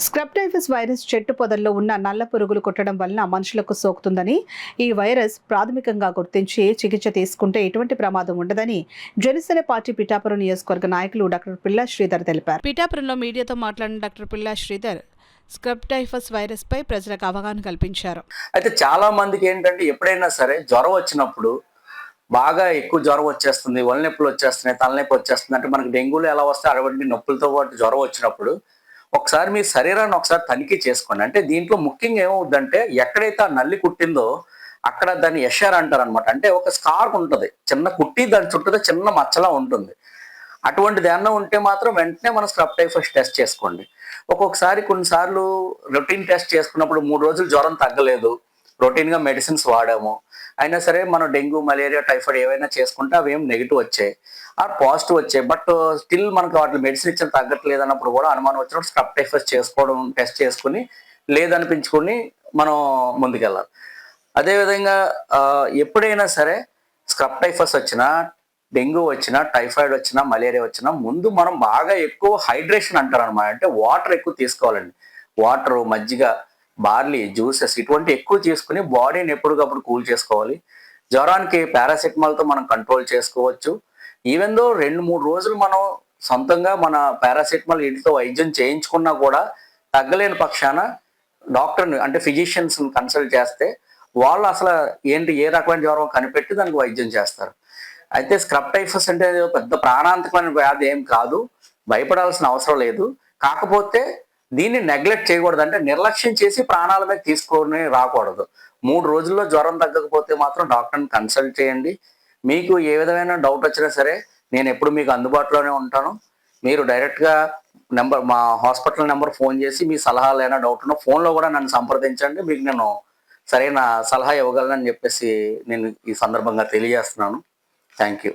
Scrub typhus virus చెట్టు పొదల్లో ఉన్న నల్ల పురుగులు కుట్టడం వలన మనుషులకు సోకుతుందని, ఈ వైరస్ ప్రాథమికంగా గుర్తించి చికిత్స తీసుకుంటే ఎటువంటి ప్రమాదం ఉండదని జనసేన పార్టీ పిఠాపురం నియోజకవర్గ నాయకులు డాక్టర్ పిల్లా శ్రీధర్ తెలిపారు. పిఠాపురంలో మీడియాతో మాట్లాడిన డాక్టర్ పిల్లా శ్రీధర్ స్క్రబ్ టైఫస్ వైరస్ పై ప్రజలకు అవగాహన కల్పించారు. అయితే చాలా మందికి ఏంటంటే ఎప్పుడైనా సరే జ్వరం వచ్చినప్పుడు బాగా ఎక్కువ జ్వరం వచ్చేస్తుంది, ఒళ్ళు నొప్పులు వచ్చేస్తున్నాయి, తలనొప్పి వచ్చేస్తుంది అంటే మనకి డెంగ్యూలు ఎలా వస్తే అటువంటి నొప్పులతో పాటు జ్వరం వచ్చినప్పుడు ఒకసారి మీ శరీరాన్ని ఒకసారి తనిఖీ చేసుకోండి. అంటే దీంట్లో ముఖ్యంగా ఏమవుద్దంటే ఎక్కడైతే ఆ నల్లి కుట్టిందో అక్కడ దాన్ని ఎషర్ అంటారు అనమాట. అంటే ఒక స్కార్ ఉంటుంది, చిన్న కుట్టి దాని చుట్టూ చిన్న మచ్చలా ఉంటుంది. అటువంటిది ఏమన్నా ఉంటే మాత్రం వెంటనే మనం స్క్రబ్ టైఫస్ టెస్ట్ చేసుకోండి. ఒక్కొక్కసారి కొన్నిసార్లు రొటీన్ టెస్ట్ చేసుకున్నప్పుడు 3 రోజులు జ్వరం తగ్గలేదు, రొటీన్గా మెడిసిన్స్ వాడాము, అయినా సరే మనం డెంగ్యూ, మలేరియా, టైఫాయిడ్ ఏవైనా చేసుకుంటే అవి ఏం నెగిటివ్ వచ్చాయి ఆర్ పాజిటివ్ వచ్చాయి, బట్ స్టిల్ మనకు వాటి మెడిసిన్ ఇచ్చిన తగ్గట్లేదు అన్నప్పుడు కూడా అనుమానం వచ్చినప్పుడు స్క్రబ్ టైఫస్ చేసుకోవడం, టెస్ట్ చేసుకుని లేదనిపించుకొని మనం ముందుకెళ్ళాలి. అదేవిధంగా ఎప్పుడైనా సరే స్క్రబ్ టైఫస్ వచ్చినా, డెంగ్యూ వచ్చినా, టైఫాయిడ్ వచ్చినా, మలేరియా వచ్చినా ముందు మనం బాగా ఎక్కువ హైడ్రేషన్ అంటారు అనమాట. అంటే వాటర్ ఎక్కువ తీసుకోవాలండి. వాటర్, మజ్జిగ, బార్లీ, జ్యూసెస్ ఇటువంటి ఎక్కువ తీసుకుని బాడీని ఎప్పటికప్పుడు కూల్ చేసుకోవాలి. జ్వరానికి పారాసిటమాల్తో మనం కంట్రోల్ చేసుకోవచ్చు. ఈవెన్ దో 2-3 రోజులు మనం సొంతంగా మన పారాసిటమాల్ వీటితో వైద్యం చేయించుకున్నా కూడా తగ్గలేని పక్షాన డాక్టర్ని అంటే ఫిజిషియన్స్ని కన్సల్ట్ చేస్తే వాళ్ళు అసలు ఏంటి ఏ రకమైన జ్వరం కనిపెట్టి దానికి వైద్యం చేస్తారు. అయితే స్క్రబ్ టైఫస్ అంటే పెద్ద ప్రాణాంతకమైన వ్యాధి ఏం కాదు, భయపడాల్సిన అవసరం లేదు. కాకపోతే దీన్ని నెగ్లెక్ట్ చేయకూడదు, అంటే నిర్లక్ష్యం చేసి ప్రాణాల మీద తీసుకొని రాకూడదు. 3 రోజుల్లో జ్వరం తగ్గకపోతే మాత్రం డాక్టర్ని కన్సల్ట్ చేయండి. మీకు ఏ విధమైన డౌట్ వచ్చినా సరే నేను ఎప్పుడు మీకు అందుబాటులోనే ఉంటాను. మీరు డైరెక్ట్గా మా హాస్పిటల్ నెంబర్ ఫోన్ చేసి మీ సలహాలు ఏమైనా డౌట్ ఉన్నా ఫోన్లో కూడా నన్ను సంప్రదించండి. మీకు నేను సరైన సలహా ఇవ్వగలనని చెప్పేసి నేను ఈ సందర్భంగా తెలియజేస్తున్నాను. Thank you.